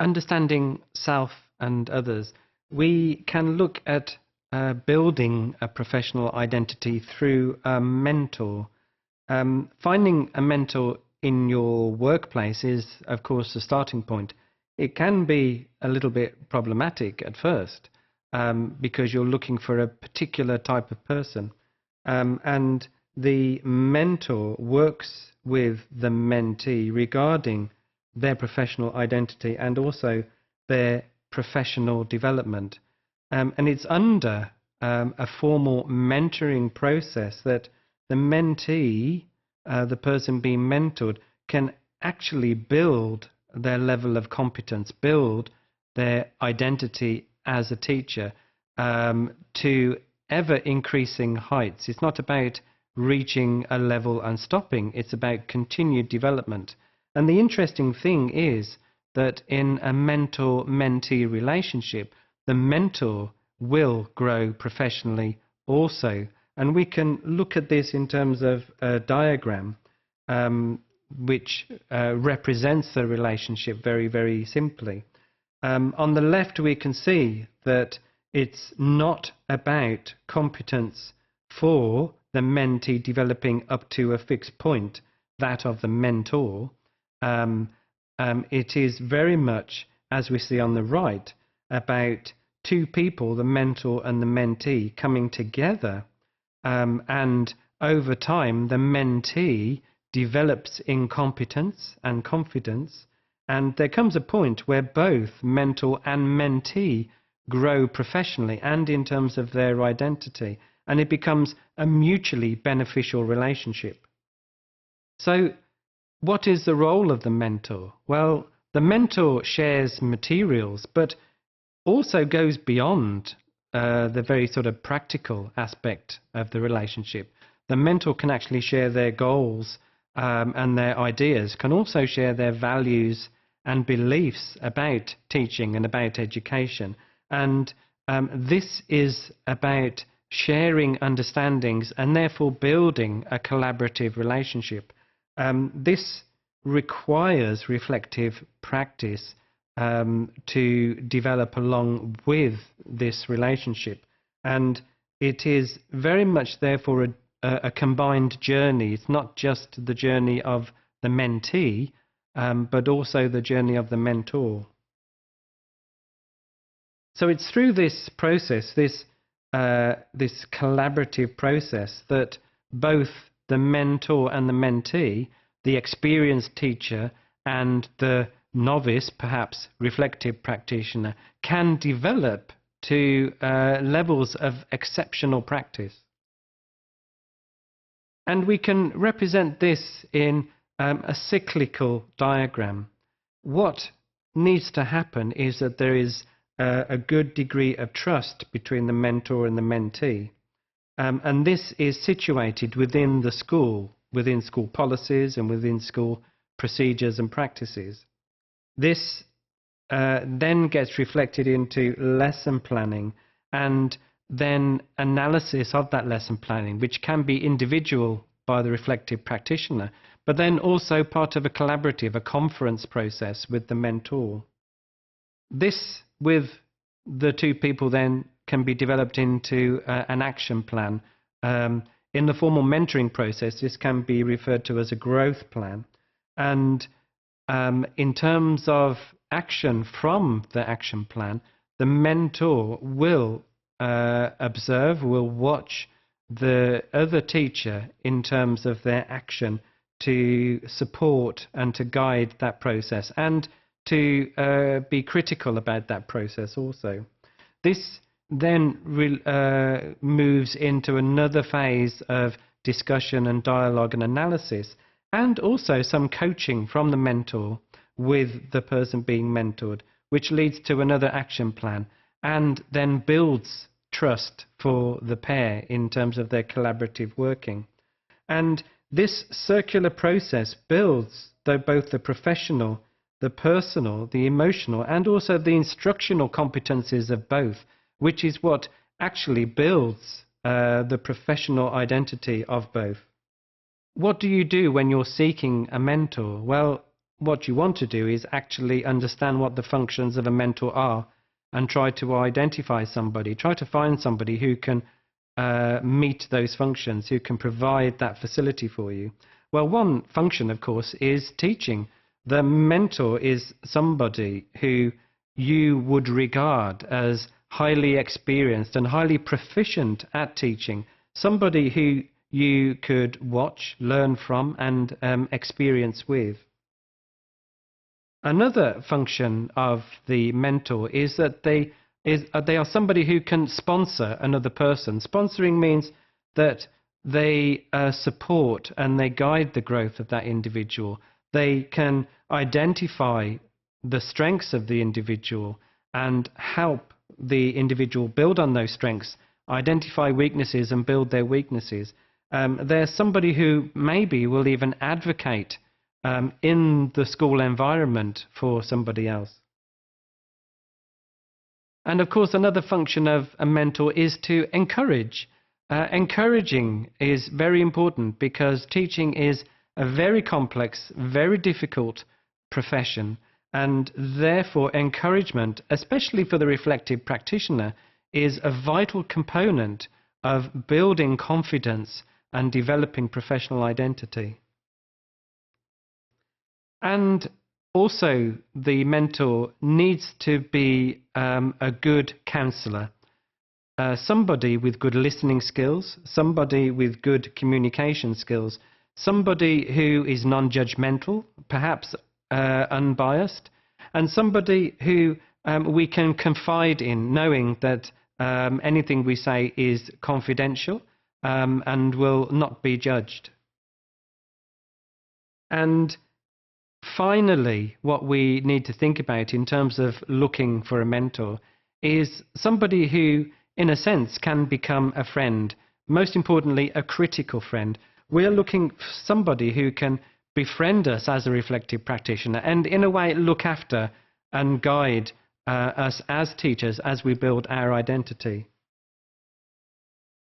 understanding self and others, we can look at building a professional identity through a mentor. Finding a mentor in your workplace is, of course, the starting point. It can be a little bit problematic at first because you're looking for a particular type of person. And the mentor works with the mentee regarding their professional identity and also their professional development. And it's under a formal mentoring process that the mentee, the person being mentored, can actually build their level of competence, build their identity as a teacher to ever increasing heights. It's not about reaching a level and stopping, it's about continued development. And the interesting thing is that in a mentor-mentee relationship, the mentor will grow professionally also. And we can look at this in terms of a diagram which represents the relationship very, very simply. On the left, we can see that it's not about competence for the mentee developing up to a fixed point, that of the mentor. It is very much, as we see on the right, about two people, the mentor and the mentee, coming together, and over time the mentee develops in competence and confidence, and there comes a point where both mentor and mentee grow professionally and in terms of their identity, and it becomes a mutually beneficial relationship. So what is the role of the mentor? Well, the mentor shares materials, but also goes beyond the very sort of practical aspect of the relationship. The mentor can actually share their goals and their ideas, can also share their values and beliefs about teaching and about education. And this is about sharing understandings and therefore building a collaborative relationship. This requires reflective practice to develop along with this relationship, and it is very much therefore a combined journey. It's not just the journey of the mentee, but also the journey of the mentor. So it's through this process, this collaborative process, that both the mentor and the mentee, the experienced teacher and the novice, perhaps reflective practitioner, can develop to levels of exceptional practice. And we can represent this in a cyclical diagram. What needs to happen is that there is a good degree of trust between the mentor and the mentee. And this is situated within the school, within school policies and within school procedures and practices. This then gets reflected into lesson planning and then analysis of that lesson planning, which can be individual by the reflective practitioner, but then also part of a collaborative, a conference process with the mentor. This, with the two people, then can be developed into an action plan. In the formal mentoring process, this can be referred to as a growth plan. And in terms of action from the action plan, the mentor will observe, will watch the other teacher in terms of their action to support and to guide that process, and to be critical about that process also. This then moves into another phase of discussion and dialogue and analysis, and also some coaching from the mentor with the person being mentored, which leads to another action plan and then builds trust for the pair in terms of their collaborative working. And this circular process builds both the professional, the personal, the emotional, and also the instructional competencies of both, which is what actually builds the professional identity of both. What do you do when you're seeking a mentor? Well, what you want to do is actually understand what the functions of a mentor are and try to identify somebody, try to find somebody who can meet those functions, who can provide that facility for you. Well, one function, of course, is teaching. The mentor is somebody who you would regard as highly experienced and highly proficient at teaching, somebody who you could watch, learn from, and experience with. Another function of the mentor is that they are somebody who can sponsor another person. Sponsoring means that they support and they guide the growth of that individual. They can identify the strengths of the individual and help the individual build on those strengths, identify weaknesses and build their weaknesses. They're somebody who maybe will even advocate in the school environment for somebody else. And of course, another function of a mentor is to encourage. Encouraging is very important because teaching is a very complex, very difficult profession, and therefore encouragement, especially for the reflective practitioner, is a vital component of building confidence and developing professional identity. And also, the mentor needs to be a good counselor, somebody with good listening skills, somebody with good communication skills, somebody who is non-judgmental, perhaps unbiased, and somebody who we can confide in, knowing that anything we say is confidential and will not be judged. And finally, what we need to think about in terms of looking for a mentor is somebody who, in a sense, can become a friend. Most importantly, a critical friend. We're looking for somebody who can befriend us as a reflective practitioner and, in a way, look after and guide us as teachers as we build our identity.